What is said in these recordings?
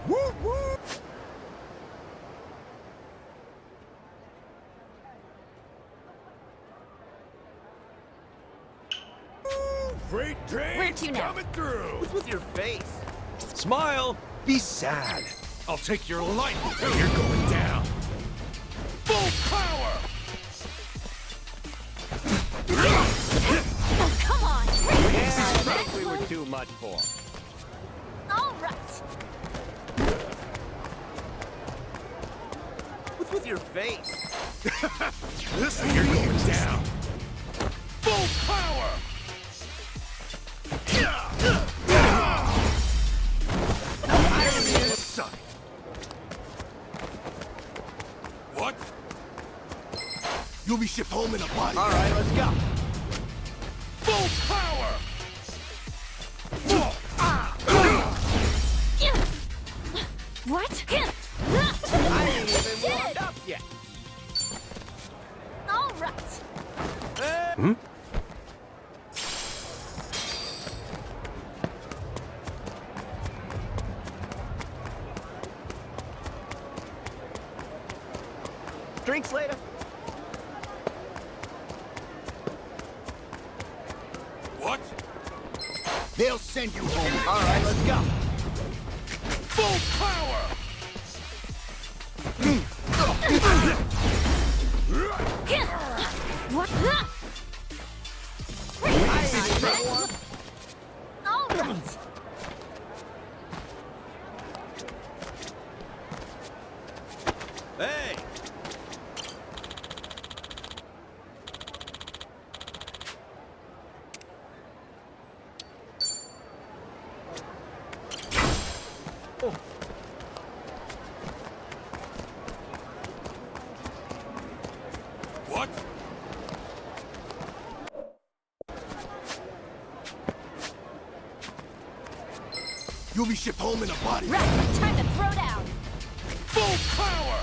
Woo woo! Freight train Where to now? coming through. What's with your face? Smile. Be sad. I'll take your life. You're going down. Full power. Oh, come on! Yeah, I think we were too much for. All right. What's with your face? Listen, you're going down. Full power. Suck. What? You'll be shipped home in a body. All right, let's go. Full power. What? I ain't even warmed up yet. All right. Hmm? Drinks later. What? They'll send you home. All right, let's go. Full power. What? I ain't even warmed. All right. Hey. What? You'll be shipped home in a body. Right. Time to throw down. Full power.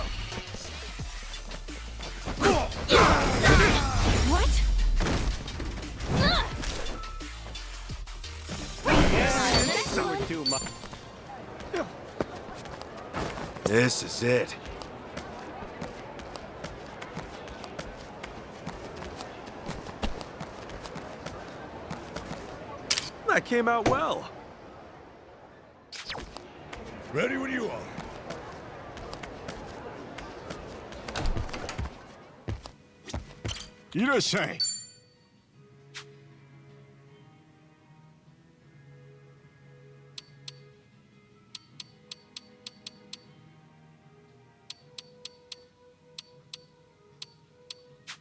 What? Yeah, I think we were too much. This is it. That came out well. Ready when you are. Irasai.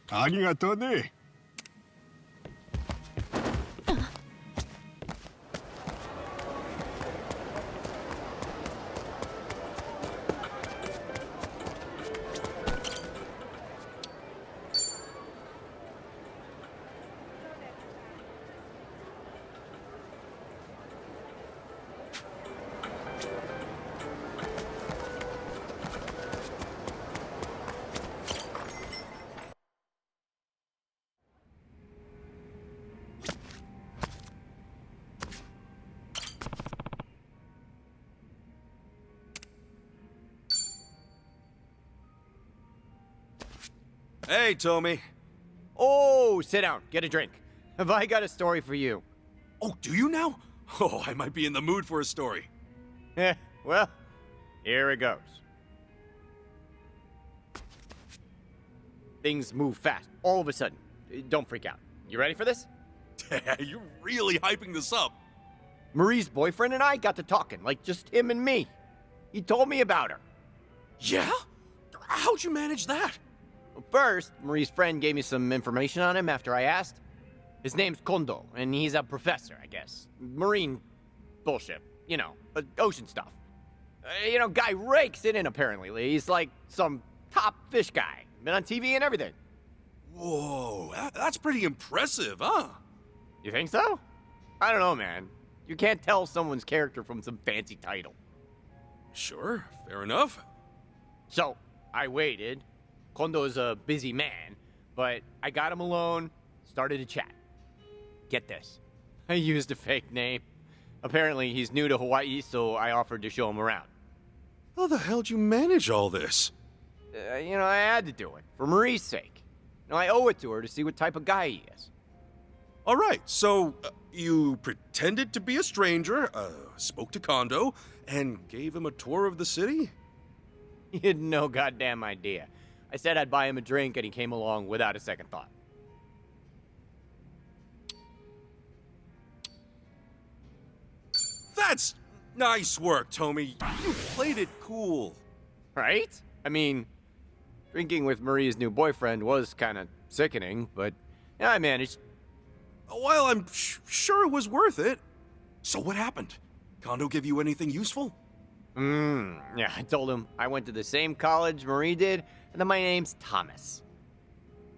Arigatou ne. Hey, Tommy. Oh, sit down. Get a drink. Have I got a story for you? Oh, do you now? Oh, I might be in the mood for a story. Well, here it goes. Things move fast, all of a sudden. Don't freak out. You ready for this? You're really hyping this up. Marie's boyfriend and I got to talking, like just him and me. He told me about her. Yeah? How'd you manage that? Well, first, Marie's friend gave me some information on him after I asked. His name's Kondo, and he's a professor, I guess. Marine bullshit. You know, ocean stuff. Guy rakes it in, apparently. He's like some top fish guy. Been on TV and everything. Whoa, that's pretty impressive, huh? You think so? I don't know, man. You can't tell someone's character from some fancy title. Sure, fair enough. So, I waited. Kondo's a busy man, but I got him alone, started to chat. Get this. I used a fake name. Apparently, he's new to Hawaii, so I offered to show him around. How the hell'd you manage all this? I had to do it for Marie's sake. I owe it to her to see what type of guy he is. All right, so you pretended to be a stranger, spoke to Kondo, and gave him a tour of the city? He had no goddamn idea. I said I'd buy him a drink, and he came along without a second thought. That's nice work, Tommy. You played it cool. Right? I mean, drinking with Marie's new boyfriend was kind of sickening, but yeah, I managed. Well, I'm sure it was worth it. So what happened? Kondo give you anything useful? Yeah, I told him I went to the same college Marie did, and that my name's Thomas.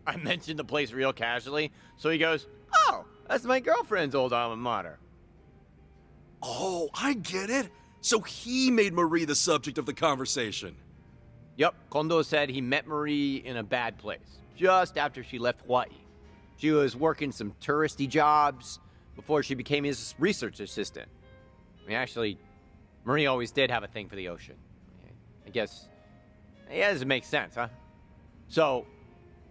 I mentioned the place real casually, so he goes, "Oh, that's my girlfriend's old alma mater." Oh, I get it. So he made Marie the subject of the conversation. Yep, Kondo said he met Marie in a bad place, just after she left Hawaii. She was working some touristy jobs before she became his research assistant. I mean, actually, Marie always did have a thing for the ocean. I guess, yeah, this makes sense, huh? So,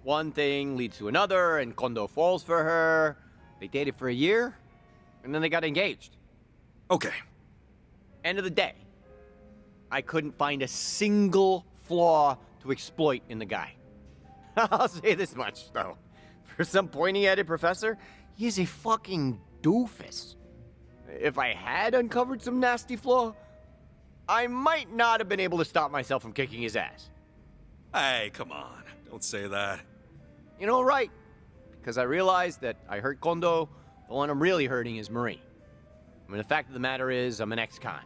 one thing leads to another, and Kondo falls for her. They dated for a year, and then they got engaged. Okay. End of the day, I couldn't find a single flaw to exploit in the guy. I'll say this much, though. For some pointy-headed professor, he is a fucking doofus. If I had uncovered some nasty flaw, I might not have been able to stop myself from kicking his ass. Hey, come on. Don't say that. You know, right? Because I realized that I hurt Kondo, the one I'm really hurting is Marie. I mean, the fact of the matter is, I'm an ex-con.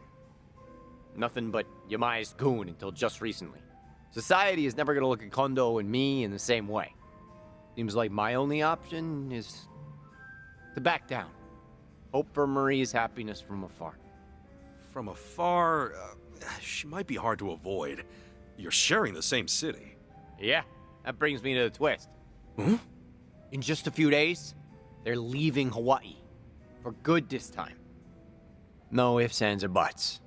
Nothing but Yamai's goon until just recently. Society is never going to look at Kondo and me in the same way. Seems like my only option is to back down. Hope for Marie's happiness from afar. From afar, she might be hard to avoid. You're sharing the same city. Yeah, that brings me to the twist. Huh? In just a few days, they're leaving Hawaii. For good this time. No ifs, ands, or buts.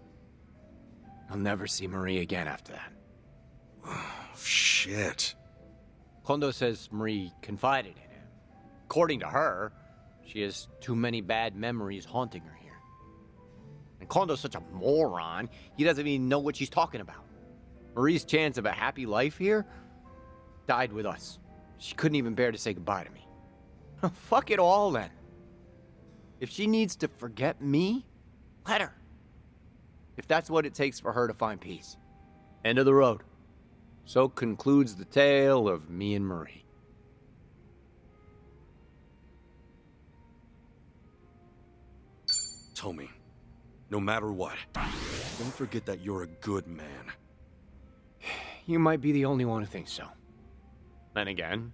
I'll never see Marie again after that. Shit. Kondo says Marie confided in him. According to her, she has too many bad memories haunting her here. And Kondo's such a moron, he doesn't even know what she's talking about. Marie's chance of a happy life here died with us. She couldn't even bear to say goodbye to me. Fuck it all, then. If she needs to forget me, let her. If that's what it takes for her to find peace. End of the road. So concludes the tale of me and Marie. Tommy, no matter what, don't forget that you're a good man. You might be the only one who thinks so. Then again,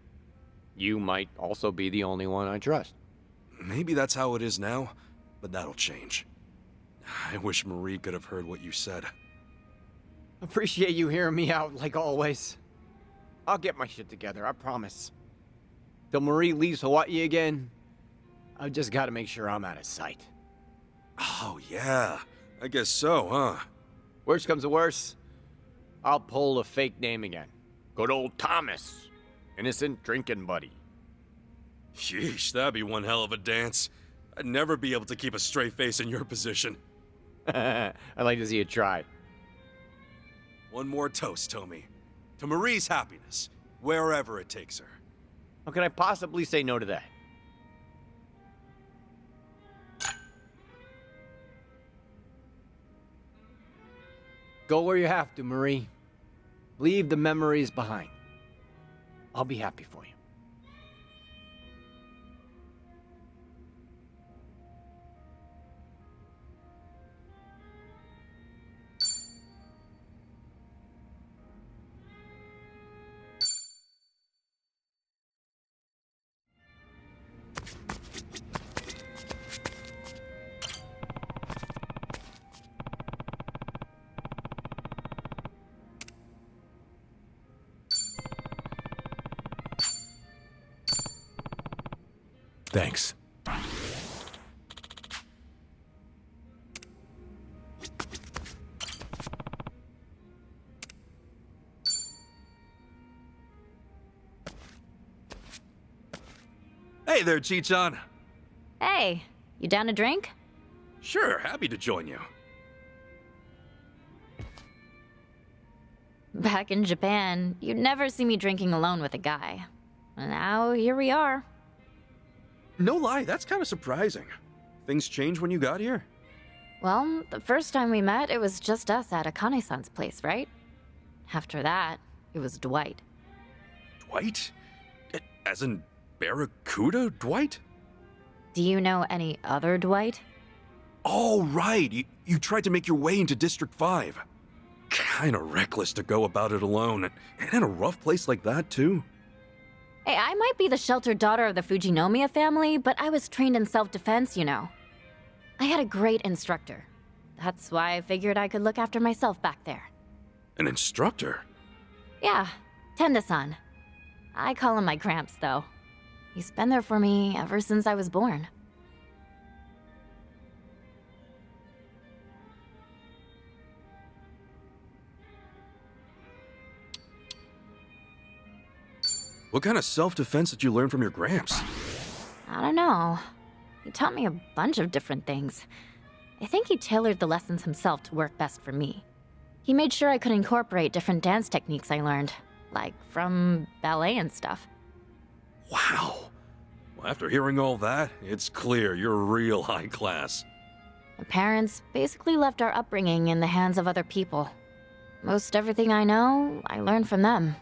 you might also be the only one I trust. Maybe that's how it is now, but that'll change. I wish Marie could have heard what you said. Appreciate you hearing me out, like always. I'll get my shit together, I promise. Till Marie leaves Hawaii again, I've just got to make sure I'm out of sight. Oh, yeah. I guess so, huh? Worst comes to worst, I'll pull a fake name again. Good old Thomas. Innocent drinking buddy. Sheesh, that'd be one hell of a dance. I'd never be able to keep a straight face in your position. I'd like to see you try. One more toast, Tommy. To Marie's happiness, wherever it takes her. How can I possibly say no to that? Go where you have to, Marie. Leave the memories behind. I'll be happy for you. Thanks. Hey there, Chi-chan. Hey, you down to drink? Sure, happy to join you. Back in Japan, you'd never see me drinking alone with a guy. And now, here we are. No lie, that's kind of surprising. Things changed when you got here? Well, the first time we met, it was just us at Akane-san's place, right? After that, it was Dwight. Dwight? As in Barracuda Dwight? Do you know any other Dwight? Oh, right. You tried to make your way into District 5. Kinda reckless to go about it alone. And in a rough place like that, too. Hey, I might be the sheltered daughter of the Fujinomiya family, but I was trained in self-defense, you know. I had a great instructor. That's why I figured I could look after myself back there. An instructor? Yeah, Tenda-san. I call him my Gramps, though. He's been there for me ever since I was born. What kind of self-defense did you learn from your Gramps? I don't know. He taught me a bunch of different things. I think he tailored the lessons himself to work best for me. He made sure I could incorporate different dance techniques I learned, like from ballet and stuff. Wow. Well, after hearing all that, it's clear you're real high class. My parents basically left our upbringing in the hands of other people. Most everything I know, I learned from them.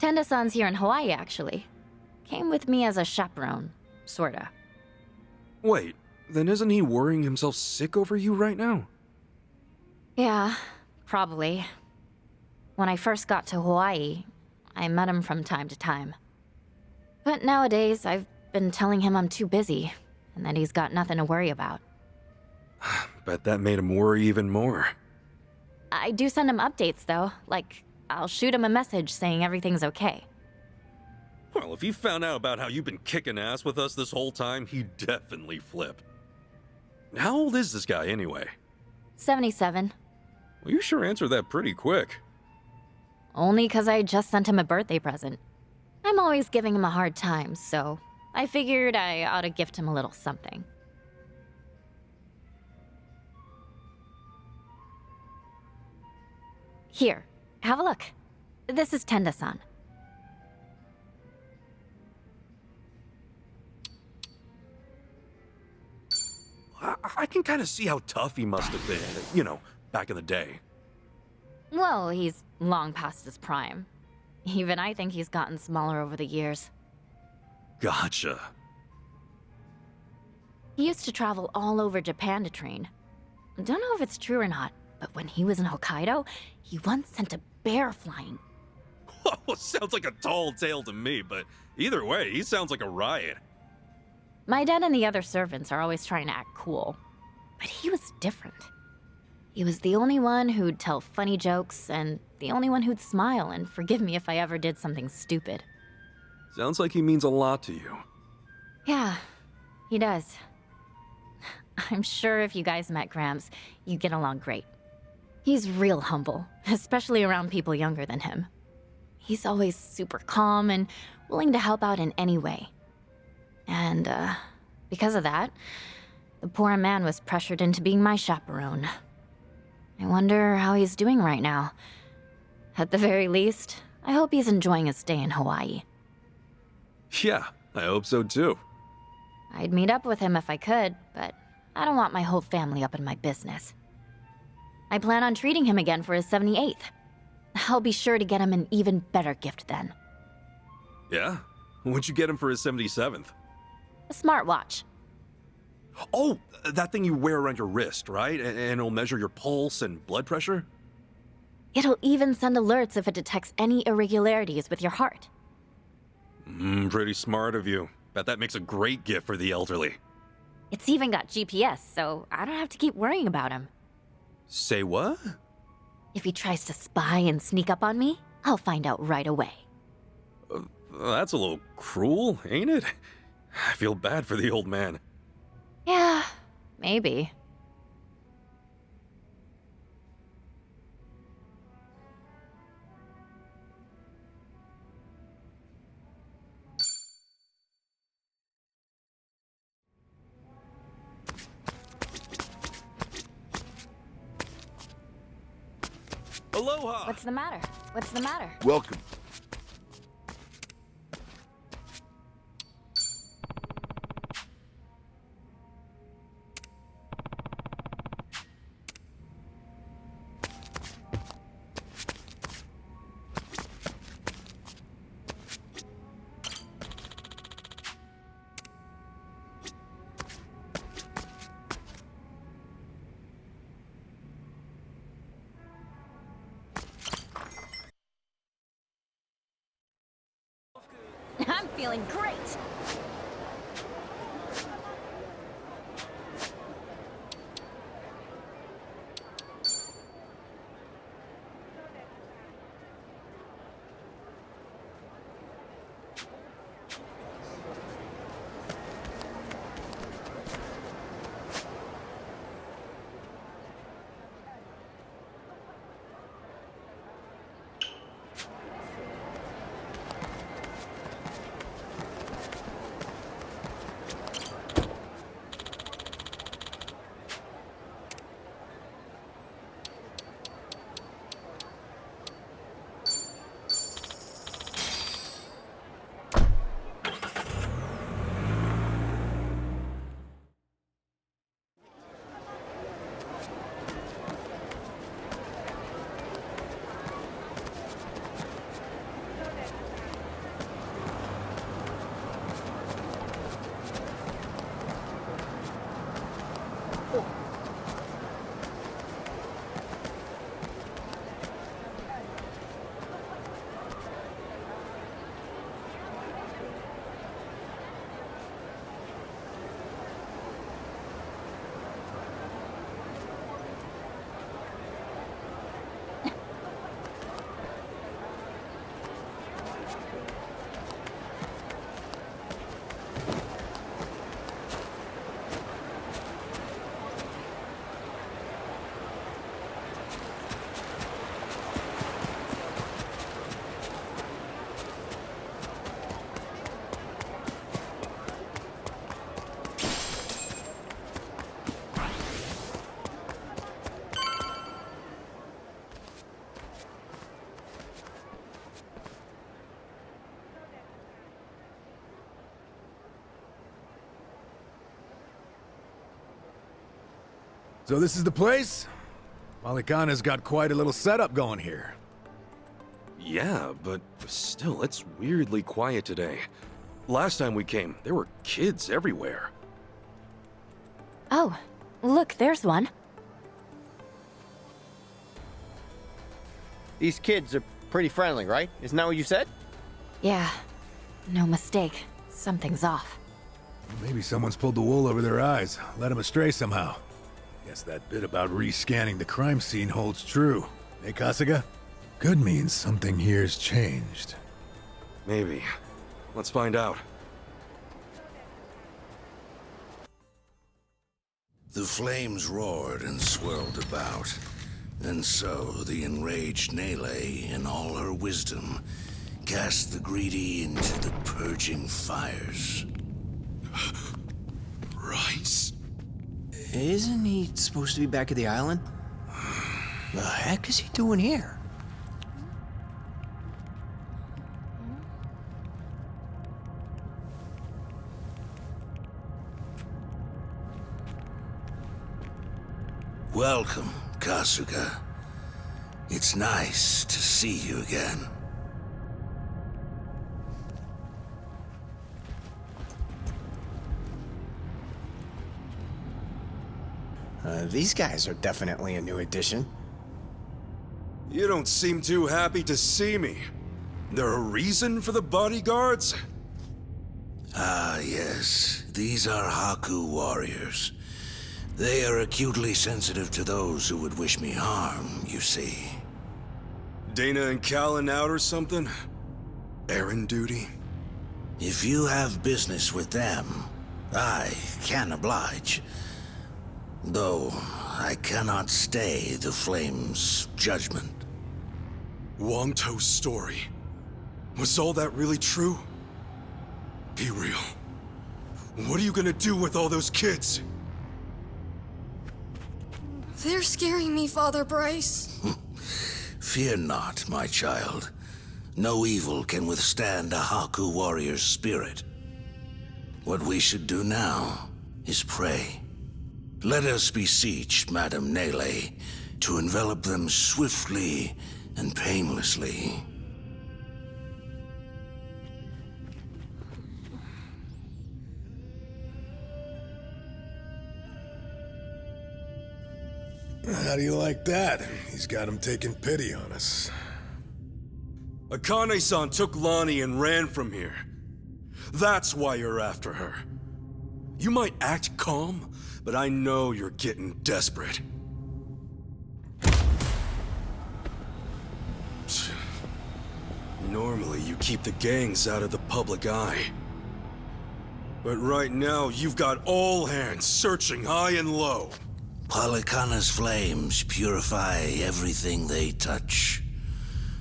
Tenda-san's here in Hawaii, actually. Came with me as a chaperone, sorta. Wait, then isn't he worrying himself sick over you right now? Yeah, probably. When I first got to Hawaii, I met him from time to time. But nowadays, I've been telling him I'm too busy, and that he's got nothing to worry about. Bet that made him worry even more. I do send him updates, though. Like, I'll shoot him a message saying everything's okay. Well, if he found out about how you've been kicking ass with us this whole time, he'd definitely flip. How old is this guy anyway? 77. Well, you sure answered that pretty quick. Only 'cause I just sent him a birthday present. I'm always giving him a hard time, so I figured I ought to gift him a little something. Here, have a look. This is Tenda-san. I can kind of see how tough he must have been, you know, back in the day. Well, he's long past his prime. Even I think he's gotten smaller over the years. Gotcha. He used to travel all over Japan to train. Don't know if it's true or not, but when he was in Hokkaido, he once sent a bear flying. Well, sounds like a tall tale to me, but either way, he sounds like a riot. My dad and the other servants are always trying to act cool, but he was different. He was the only one who'd tell funny jokes, and the only one who'd smile and forgive me if I ever did something stupid. Sounds like he means a lot to you. Yeah, he does. I'm sure if you guys met Gramps, you'd get along great. He's real humble, especially around people younger than him. He's always super calm and willing to help out in any way. And, because of that, the poor man was pressured into being my chaperone. I wonder how he's doing right now. At the very least, I hope he's enjoying his stay in Hawaii. Yeah, I hope so too. I'd meet up with him if I could, but I don't want my whole family up in my business. I plan on treating him again for his 78th. I'll be sure to get him an even better gift then. Yeah? What'd you get him for his 77th? A smartwatch. Oh, that thing you wear around your wrist, right? And it'll measure your pulse and blood pressure? It'll even send alerts if it detects any irregularities with your heart. Pretty smart of you. Bet that makes a great gift for the elderly. It's even got GPS, so I don't have to keep worrying about him. Say what? If he tries to spy and sneak up on me, I'll find out right away. That's a little cruel, ain't it? I feel bad for the old man. Yeah, maybe. Aloha! What's the matter? What's the matter? Welcome. I'm feeling great. So this is the place? Malikana's got quite a little setup going here. Yeah, but still, it's weirdly quiet today. Last time we came, there were kids everywhere. Oh, look, there's one. These kids are pretty friendly, right? Isn't that what you said? Yeah, no mistake. Something's off. Maybe someone's pulled the wool over their eyes, led them astray somehow. Guess that bit about rescanning the crime scene holds true. Hey, Kasuga? Could mean something here's changed. Maybe. Let's find out. The flames roared and swirled about, and so the enraged Nele, in all her wisdom, cast the greedy into the purging fires. Rice? Isn't he supposed to be back at the island? The heck is he doing here? Welcome, Kasuga. It's nice to see you again. These guys are definitely a new addition. You don't seem too happy to see me. There a reason for the bodyguards? Ah, yes. These are Haku warriors. They are acutely sensitive to those who would wish me harm, you see. Dana and Callan out or something? Errand duty? If you have business with them, I can oblige. Though, I cannot stay the Flame's judgment. Wangto's story. Was all that really true? Be real. What are you gonna do with all those kids? They're scaring me, Father Bryce. Fear not, my child. No evil can withstand a Haku warrior's spirit. What we should do now is pray. Let us beseech Madame Nele to envelop them swiftly and painlessly. How do you like that? He's got him taking pity on us. Akane-san took Lonnie and ran from here. That's why you're after her. You might act calm, but I know you're getting desperate. Normally, you keep the gangs out of the public eye. But right now, you've got all hands searching high and low. Polychana's flames purify everything they touch.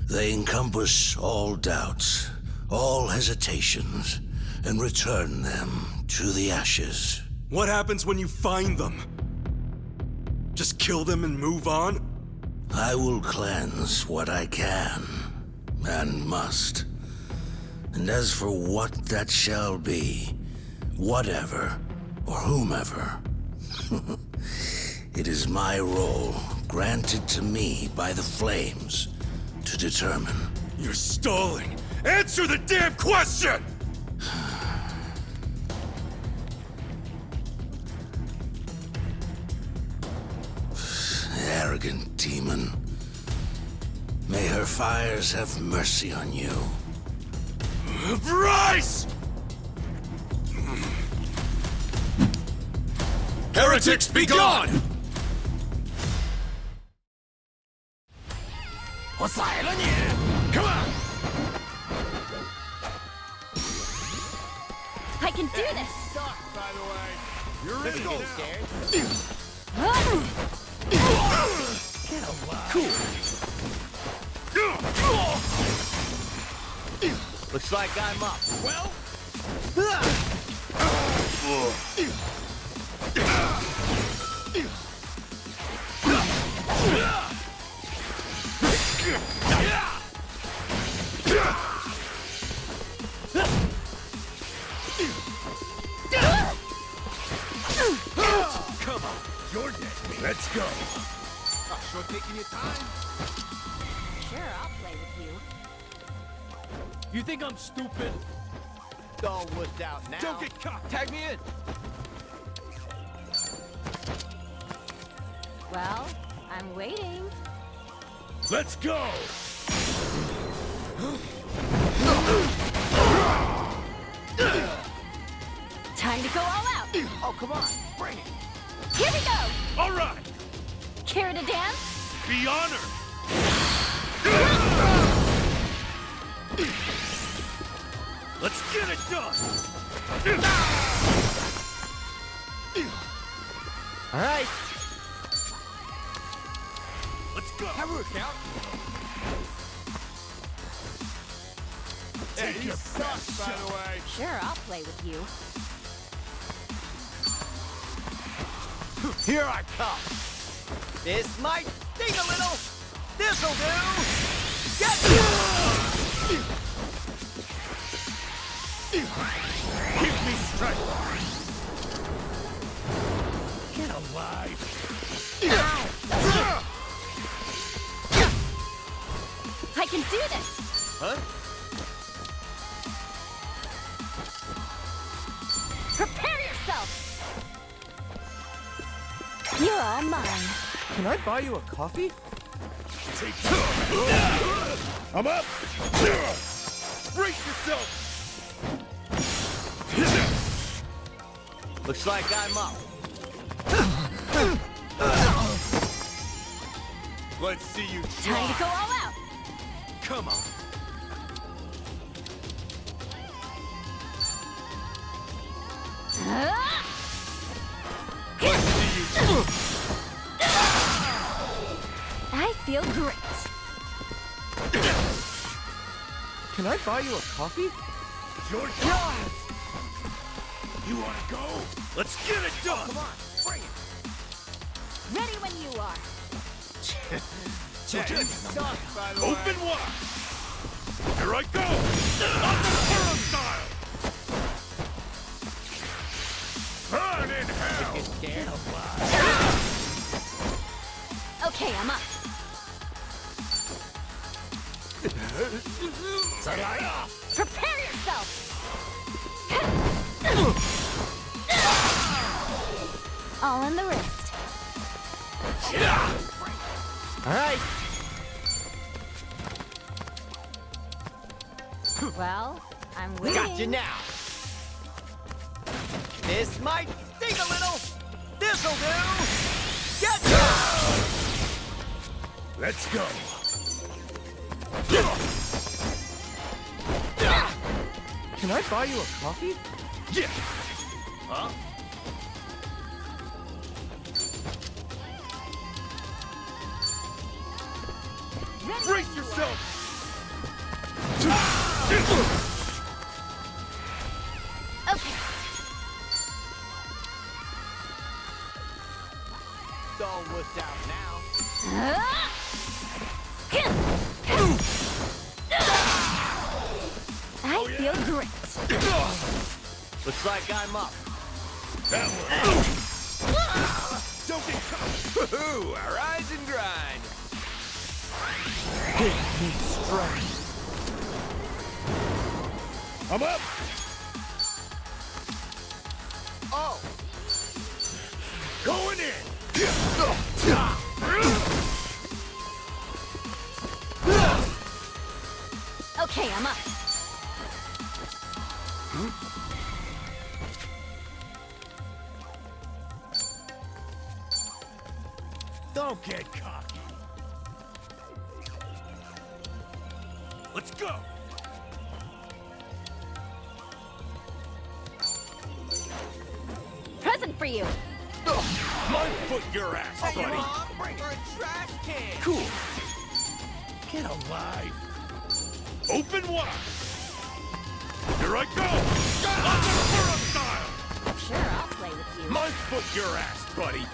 They encompass all doubts, all hesitations, and return them to the ashes. What happens when you find them? Just kill them and move on? I will cleanse what I can, and must. And as for what that shall be, whatever, or whomever, it is my role, granted to me by the flames, to determine. You're stalling! Answer the damn question! Arrogant demon. May her fires have mercy on you. Bryce! Heretics, be gone! 我宰了你 ！Come on！ I can do this! By the way, you're ready to go. Get alive. Cool. Looks like I'm up. Well. Come on, you're dead. Let's go. Sure taking your time. Sure, I'll play with you. You think I'm stupid? All wussed out now. Don't get caught. Tag me in. Well, I'm waiting. Let's go. Time to go all out. Oh, come on. Bring it. Here we go. All right. Care to dance? Be honored. Let's get it done. All right. Let's go. Have her count. Take your best, by the way. Sure, I'll play with you. Here I come. This might sting a little. This'll do. Get Give me strength. Get alive. I can do this. Huh? Prepare yourself. You're all mine. Can I buy you a coffee? Take I'm up. Brace yourself. Looks like I'm up. Let's see you Time to try. go all out. Come on. I feel great. Can I buy you a coffee? Your job. You want to go? Let's get it done. Come on, bring it. Ready when you are. Open wide! Here I go! Underworld style! Burn in hell! Okay, I'm up. Prepare yourself! All in the wrist. All right. Well, I'm winning. Got you now. This might sting a little. This'll do. Get down! Let's go! Can I buy you a coffee? Yeah! Huh? Brace yourself! Okay. It's all worked out now. I feel great. Looks like I'm up. That one! Don't get caught! Woohoo! Our rise and grind. I'm up! Oh! Going in! Okay, I'm up. Don't get cocky! Let's go! Present for you. My foot your ass, buddy! Mom, bring her a trash can. Cool! Get alive! Open wide! Here I go! Underworld style! Sure, I'll play with you. My foot your ass, buddy!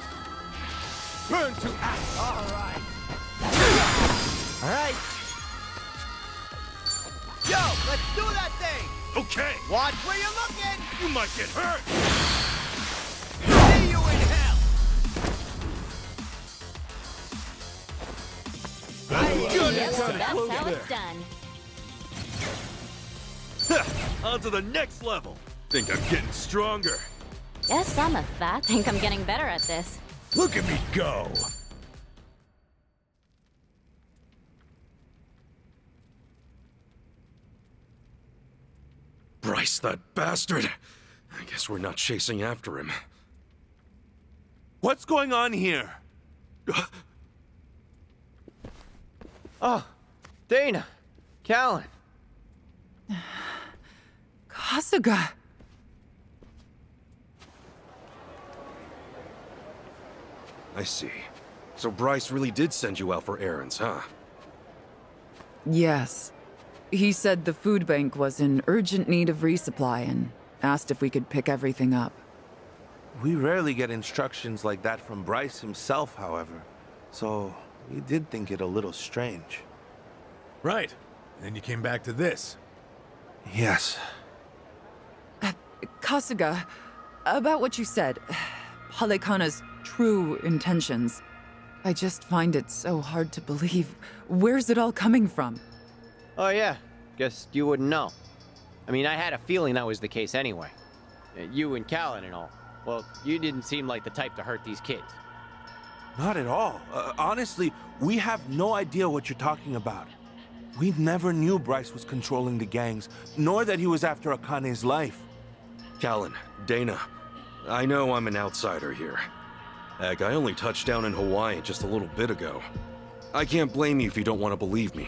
Burn to ash! All right. All right. Yo, let's do that thing. Okay! Watch where you're looking. You might get hurt! See you in hell. Yep, that's how it's done. On to the next level! Think I'm getting stronger. Guess I'm a fat. Think I'm getting better at this. Look at me go! Bryce, that bastard! I guess we're not chasing after him. What's going on here? Oh, Dana, Callan. Kasuga! I see. So Bryce really did send you out for errands, huh? Yes. He said the food bank was in urgent need of resupply and asked if we could pick everything up. We rarely get instructions like that from Bryce himself, however. So, we did think it a little strange. Right. Then you came back to this. Yes. Kasuga, about what you said, Halekana's true intentions. I just find it so hard to believe. Where's it all coming from? Oh yeah, guess you wouldn't know. I mean, I had a feeling that was the case anyway. You and Callan and all. Well, you didn't seem like the type to hurt these kids. Not at all. Honestly, we have no idea what you're talking about. We never knew Bryce was controlling the gangs, nor that he was after Akane's life. Callan, Dana, I know I'm an outsider here. Heck, I only touched down in Hawaii just a little bit ago. I can't blame you if you don't want to believe me.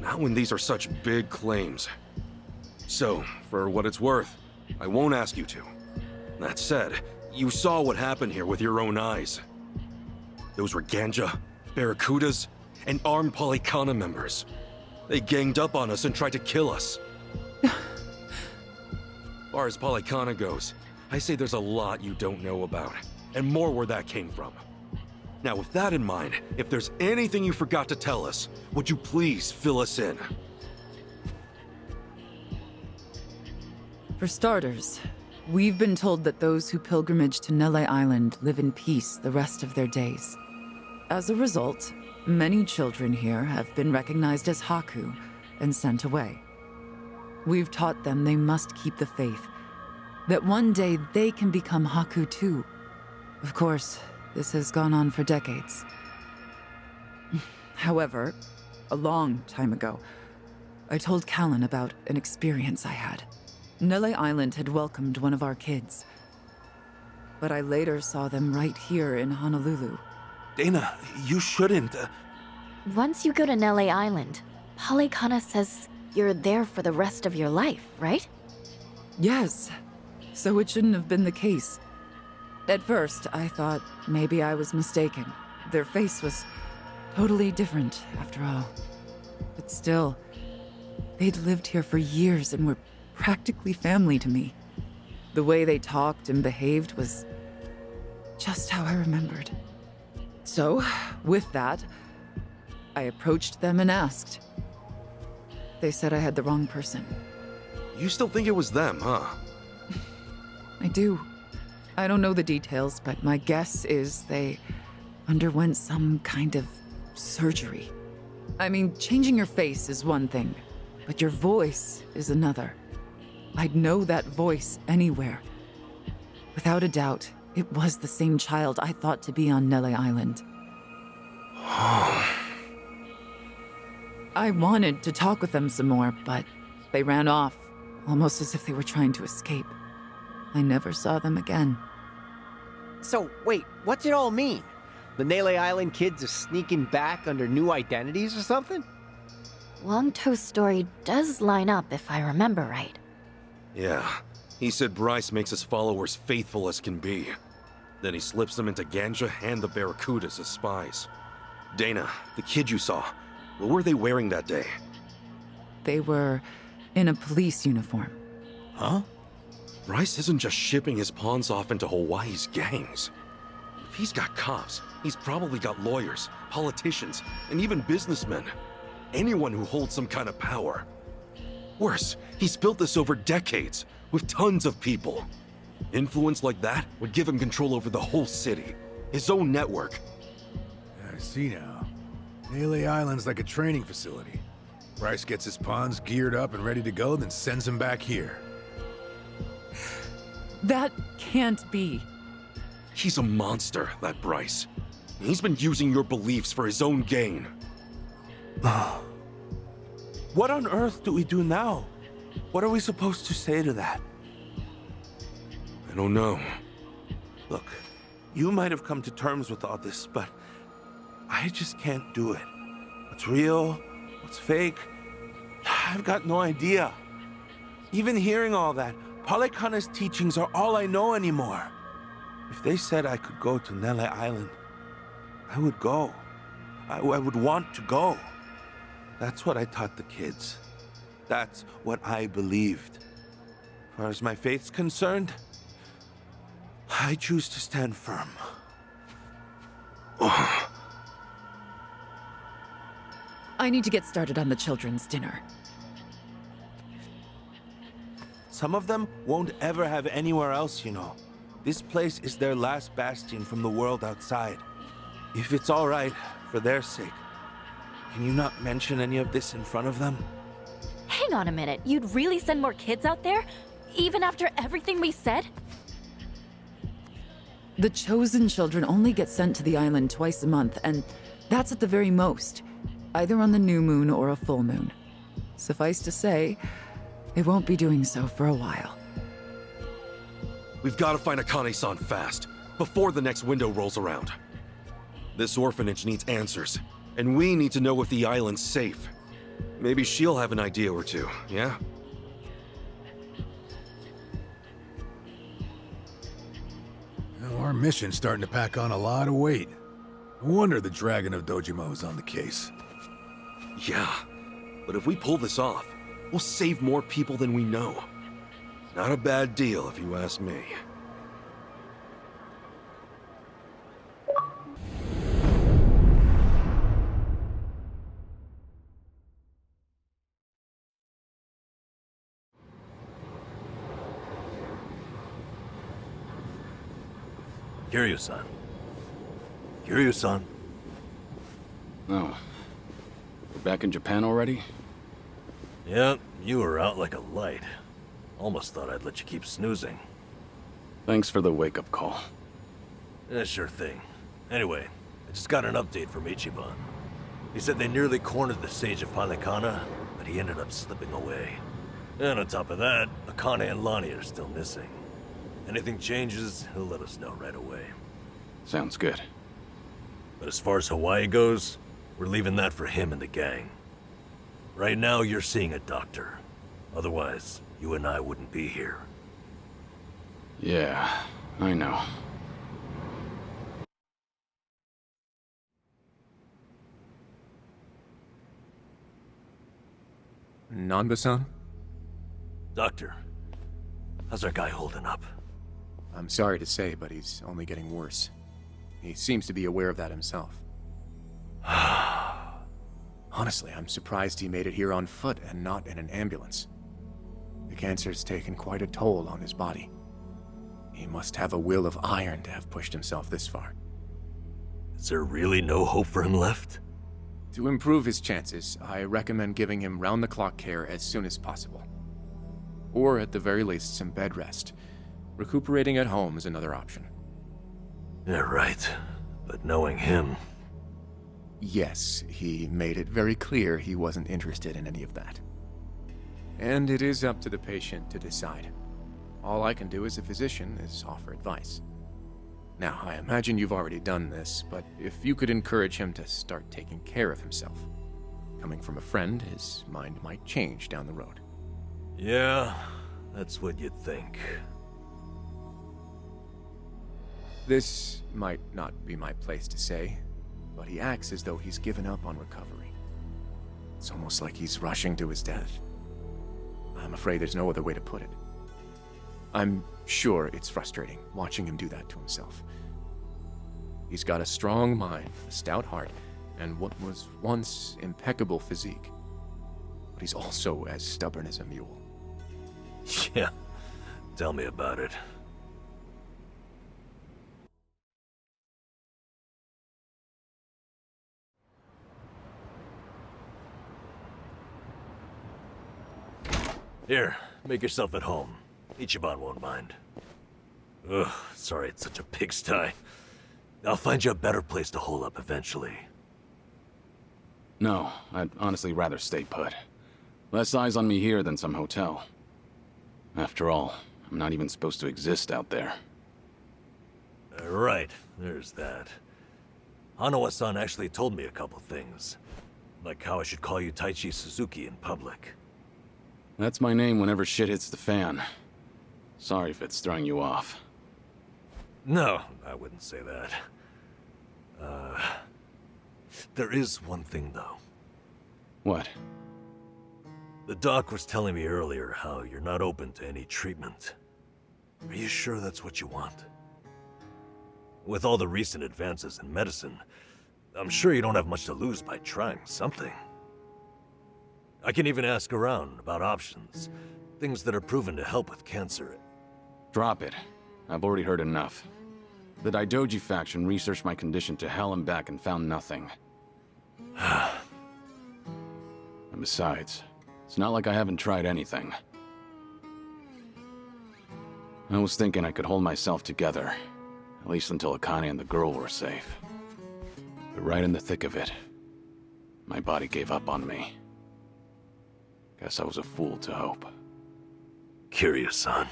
Not when these are such big claims. So, for what it's worth, I won't ask you to. That said, you saw what happened here with your own eyes. Those were Ganja, Barracudas, and armed Polycana members. They ganged up on us and tried to kill us. As far as Polycana goes, I say there's a lot you don't know about, and more where that came from. Now, with that in mind, if there's anything you forgot to tell us, would you please fill us in? For starters, we've been told that those who pilgrimage to Nele Island live in peace the rest of their days. As a result, many children here have been recognized as Haku and sent away. We've taught them they must keep the faith, that one day they can become Haku too. Of course, this has gone on for decades. However, a long time ago, I told Callan about an experience I had. Nele Island had welcomed one of our kids, but I later saw them right here in Honolulu. Dana, you shouldn't. Once you go to Nele Island, Polycana says you're there for the rest of your life, right? Yes, so it shouldn't have been the case. At first, I thought maybe I was mistaken. Their face was totally different, after all. But still, they'd lived here for years and were practically family to me. The way they talked and behaved was just how I remembered. So, with that, I approached them and asked. They said I had the wrong person. You still think it was them, huh? I do. I don't know the details, but my guess is they underwent some kind of surgery. I mean, changing your face is one thing, but your voice is another. I'd know that voice anywhere. Without a doubt, it was the same child I thought to be on Nele Island. I wanted to talk with them some more, but they ran off, almost as if they were trying to escape. I never saw them again. So, wait, what's it all mean? The Nele Island kids are sneaking back under new identities or something? Longtoe's story does line up if I remember right. Yeah. He said Bryce makes his followers faithful as can be. Then he slips them into Ganja and the Barracudas as spies. Dana, the kid you saw, what were they wearing that day? They were in a police uniform. Huh? Bryce isn't just shipping his pawns off into Hawaii's gangs. If he's got cops, he's probably got lawyers, politicians, and even businessmen. Anyone who holds some kind of power. Worse, he's built this over decades, with tons of people. Influence like that would give him control over the whole city, his own network. I see now. Nele Island's like a training facility. Bryce gets his pawns geared up and ready to go, then sends them back here. That can't be. He's a monster, that Bryce. He's been using your beliefs for his own gain. What on earth do we do now? What are we supposed to say to that? I don't know. Look, you might have come to terms with all this, but I just can't do it. What's real? What's fake? I've got no idea. Even hearing all that, Polycana's teachings are all I know anymore. If they said I could go to Nele Island, I would go. I would want to go. That's what I taught the kids. That's what I believed. As far as my faith's concerned, I choose to stand firm. I need to get started on the children's dinner. Some of them won't ever have anywhere else, you know. This place is their last bastion from the world outside. If it's all right, for their sake, can you not mention any of this in front of them? Hang on a minute, you'd really send more kids out there? Even after everything we said? The chosen children only get sent to the island twice a month, and that's at the very most, either on the new moon or a full moon. Suffice to say, they won't be doing so for a while. We've got to find Akane-san fast, before the next window rolls around. This orphanage needs answers, and we need to know if the island's safe. Maybe she'll have an idea or two, yeah? Now, our mission's starting to pack on a lot of weight. No wonder the Dragon of Dojima on the case. Yeah, but if we pull this off, we'll save more people than we know. Not a bad deal, if you ask me. Kiryu-san. Kiryu-san. Oh. We're back in Japan already? Yeah, you were out like a light. Almost thought I'd let you keep snoozing. Thanks for the wake-up call. Yeah, sure thing. Anyway, I just got an update from Ichiban. He said they nearly cornered the Sage of Palikana, but he ended up slipping away. And on top of that, Akane and Lonnie are still missing. Anything changes, he'll let us know right away. Sounds good. But as far as Hawaii goes, we're leaving that for him and the gang. Right now, you're seeing a doctor. Otherwise, you and I wouldn't be here. Yeah, I know. Nanba-san? Doctor, how's our guy holding up? I'm sorry to say, but he's only getting worse. He seems to be aware of that himself. Honestly, I'm surprised he made it here on foot and not in an ambulance. The cancer's taken quite a toll on his body. He must have a will of iron to have pushed himself this far. Is there really no hope for him left? To improve his chances, I recommend giving him round-the-clock care as soon as possible. Or at the very least, some bed rest. Recuperating at home is another option. Yeah, right. But knowing him... Yes, he made it very clear he wasn't interested in any of that. And it is up to the patient to decide. All I can do as a physician is offer advice. Now, I imagine you've already done this, but if you could encourage him to start taking care of himself. Coming from a friend, his mind might change down the road. Yeah, that's what you'd think. This might not be my place to say, but he acts as though he's given up on recovery. It's almost like he's rushing to his death. I'm afraid there's no other way to put it. I'm sure it's frustrating watching him do that to himself. He's got a strong mind, a stout heart, and what was once impeccable physique. But he's also as stubborn as a mule. Yeah, tell me about it. Here, make yourself at home. Ichiban won't mind. Ugh, sorry it's such a pigsty. I'll find you a better place to hole up eventually. No, I'd honestly rather stay put. Less eyes on me here than some hotel. After all, I'm not even supposed to exist out there. Right, there's that. Hanawa-san actually told me a couple things. Like how I should call you Taichi Suzuki in public. That's my name whenever shit hits the fan. Sorry if it's throwing you off. No, I wouldn't say that. There is one thing, though. What? The doc was telling me earlier how you're not open to any treatment. Are you sure that's what you want? With all the recent advances in medicine, I'm sure you don't have much to lose by trying something. I can even ask around about options. Things that are proven to help with cancer. Drop it. I've already heard enough. The Daidoji faction researched my condition to hell and back and found nothing. And besides, it's not like I haven't tried anything. I was thinking I could hold myself together, at least until Akane and the girl were safe. But right in the thick of it, my body gave up on me. Guess I was a fool to hope. Kiryu-san.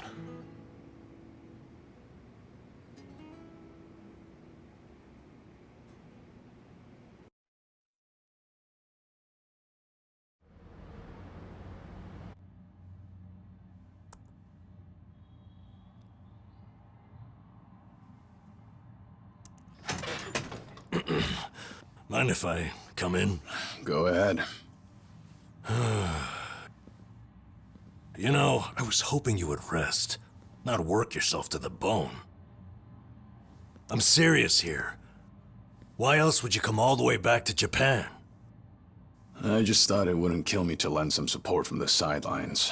Mind if I come in? Go ahead. You know, I was hoping you would rest, not work yourself to the bone. I'm serious here. Why else would you come all the way back to Japan? I just thought it wouldn't kill me to lend some support from the sidelines.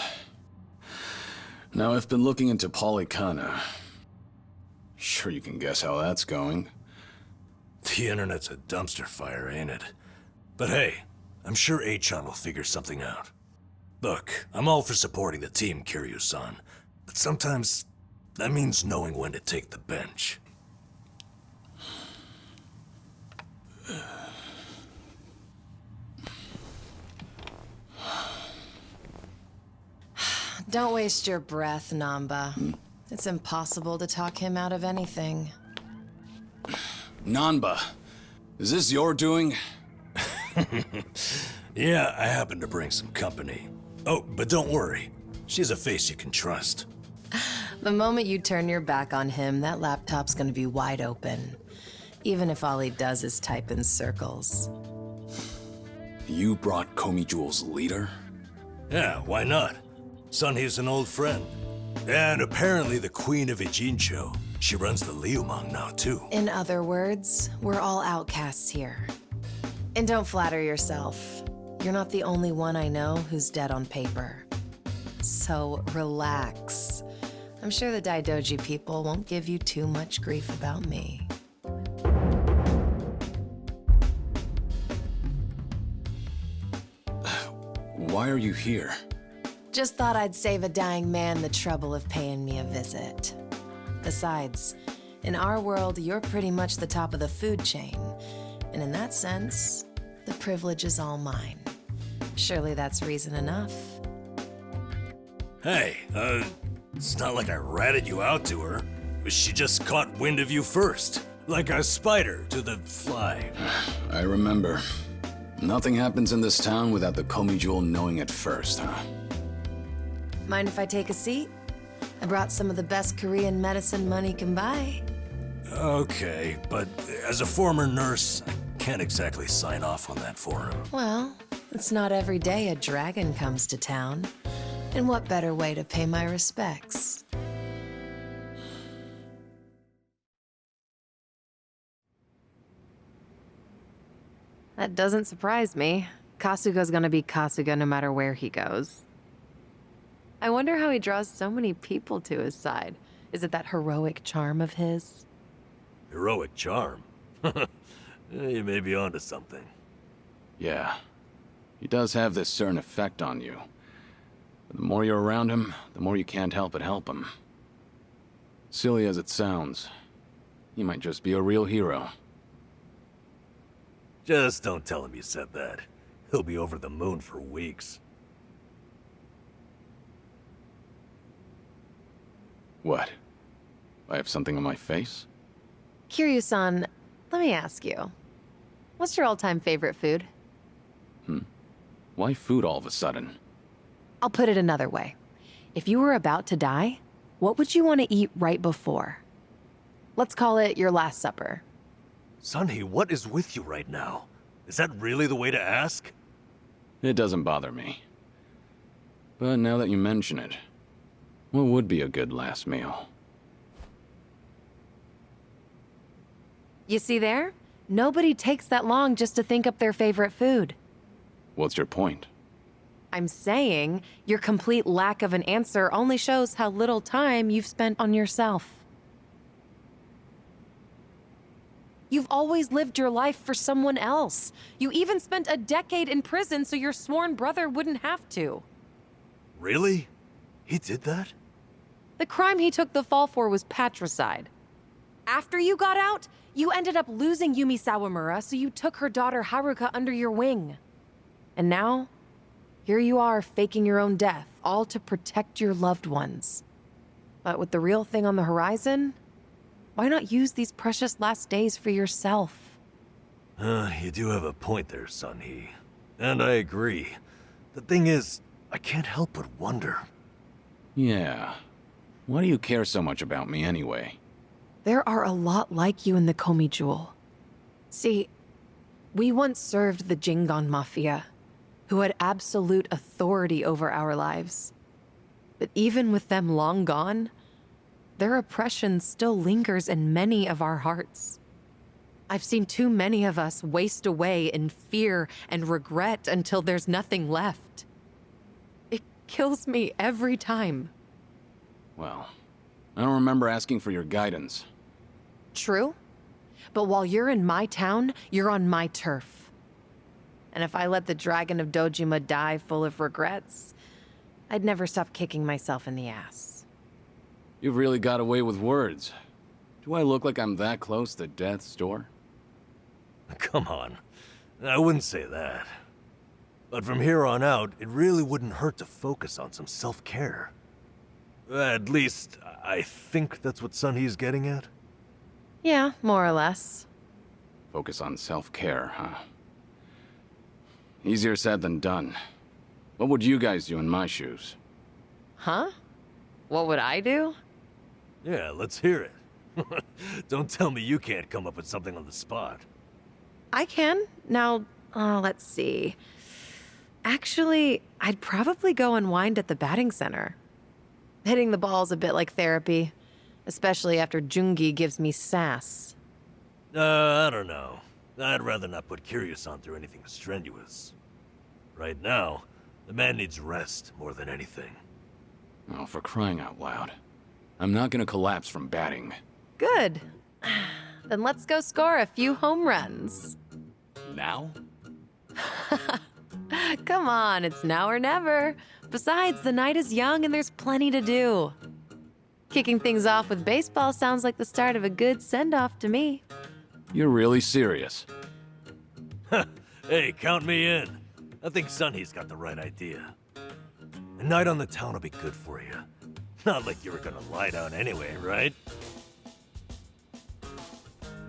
Now, I've been looking into Palikana. Sure you can guess how that's going. The internet's a dumpster fire, ain't it? But hey, I'm sure Achan will figure something out. Look, I'm all for supporting the team, Kiryu-san, but sometimes that means knowing when to take the bench. Don't waste your breath, Namba. It's impossible to talk him out of anything. Nanba, is this your doing? Yeah, I happen to bring some company. Oh, but don't worry. She's a face you can trust. The moment you turn your back on him, that laptop's gonna be wide open. Even if all he does is type in circles. You brought Komi Jewel's leader? Yeah, why not? Sunhee's an old friend. And apparently the Queen of Ijincho. She runs the Liumang now, too. In other words, we're all outcasts here. And don't flatter yourself. You're not the only one I know who's dead on paper. So relax. I'm sure the Daidoji people won't give you too much grief about me. Why are you here? Just thought I'd save a dying man the trouble of paying me a visit. Besides, in our world, you're pretty much the top of the food chain. And in that sense, the privilege is all mine. Surely that's reason enough. Hey, it's not like I ratted you out to her. She just caught wind of you first. Like a spider to the fly. I remember. Nothing happens in this town without the Komi Jewel knowing it first, huh? Mind if I take a seat? I brought some of the best Korean medicine money can buy. Okay, but as a former nurse, I can't exactly sign off on that for him. Well, it's not every day a dragon comes to town. And what better way to pay my respects? That doesn't surprise me. Kasuga's gonna be Kasuga no matter where he goes. I wonder how he draws so many people to his side. Is it that heroic charm of his? Heroic charm? You may be onto something. Yeah. He does have this certain effect on you. But the more you're around him, the more you can't help but help him. Silly as it sounds, he might just be a real hero. Just don't tell him you said that. He'll be over the moon for weeks. What? I have something on my face? Kiryu-san, let me ask you. What's your all-time favorite food? Why food all of a sudden? I'll put it another way. If you were about to die, what would you want to eat right before? Let's call it your last supper. Sunhee, what is with you right now? Is that really the way to ask? It doesn't bother me. But now that you mention it, what would be a good last meal? You see there? Nobody takes that long just to think up their favorite food. What's your point? I'm saying your complete lack of an answer only shows how little time you've spent on yourself. You've always lived your life for someone else. You even spent a decade in prison so your sworn brother wouldn't have to. Really? He did that? The crime he took the fall for was patricide. After you got out, you ended up losing Yumi Sawamura, so you took her daughter Haruka under your wing. And now, here you are faking your own death, all to protect your loved ones. But with the real thing on the horizon, why not use these precious last days for yourself? You do have a point there, Sunhee. And I agree. The thing is, I can't help but wonder. Yeah. Why do you care so much about me anyway? There are a lot like you in the Komi Jewel. See, we once served the Jingon Mafia, who had absolute authority over our lives. But even with them long gone, their oppression still lingers in many of our hearts. I've seen too many of us waste away in fear and regret until there's nothing left. It kills me every time. Well, I don't remember asking for your guidance. true. But while you're in my town, you're on my turf. And if I let the Dragon of Dojima die full of regrets, I'd never stop kicking myself in the ass. You've really got away with words. Do I look like I'm that close to death's door? Come on. I wouldn't say that. But from here on out, it really wouldn't hurt to focus on some self-care. At least, I think that's what Sunhee's getting at. Yeah, more or less. Focus on self-care, huh? Easier said than done. What would you guys do in my shoes? Huh? What would I do? Yeah, let's hear it. Don't tell me you can't come up with something on the spot. I can. Now, let's see. Actually, I'd probably go unwind at the batting center. Hitting the ball's a bit like therapy, especially after Jungi gives me sass. I don't know. I'd rather not put Kiryu-san through anything strenuous. Right now, the man needs rest more than anything. Oh, for crying out loud. I'm not gonna collapse from batting. Good. Then let's go score a few home runs. Now? Come on, it's now or never. Besides, the night is young and there's plenty to do. Kicking things off with baseball sounds like the start of a good send-off to me. You're really serious? Hey, count me in. I think Sunhee's got the right idea. A night on the town will be good for you. Not like you were gonna lie down anyway, right?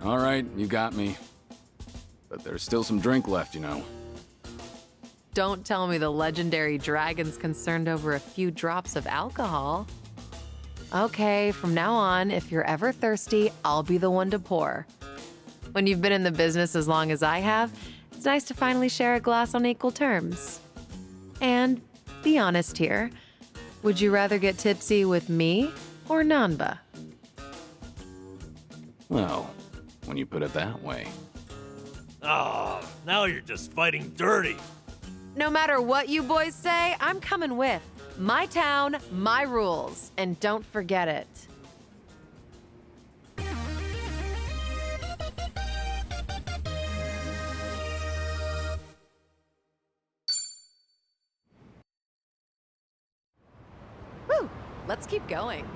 All right, you got me. But there's still some drink left, you know. Don't tell me the legendary dragon's concerned over a few drops of alcohol. Okay, from now on, if you're ever thirsty, I'll be the one to pour. When you've been in the business as long as I have, it's nice to finally share a glass on equal terms. And be honest here, would you rather get tipsy with me or Nanba? Well, when you put it that way. Oh, now you're just fighting dirty. No matter what you boys say, I'm coming with. My town, my rules, and don't forget it. Whew, let's keep going.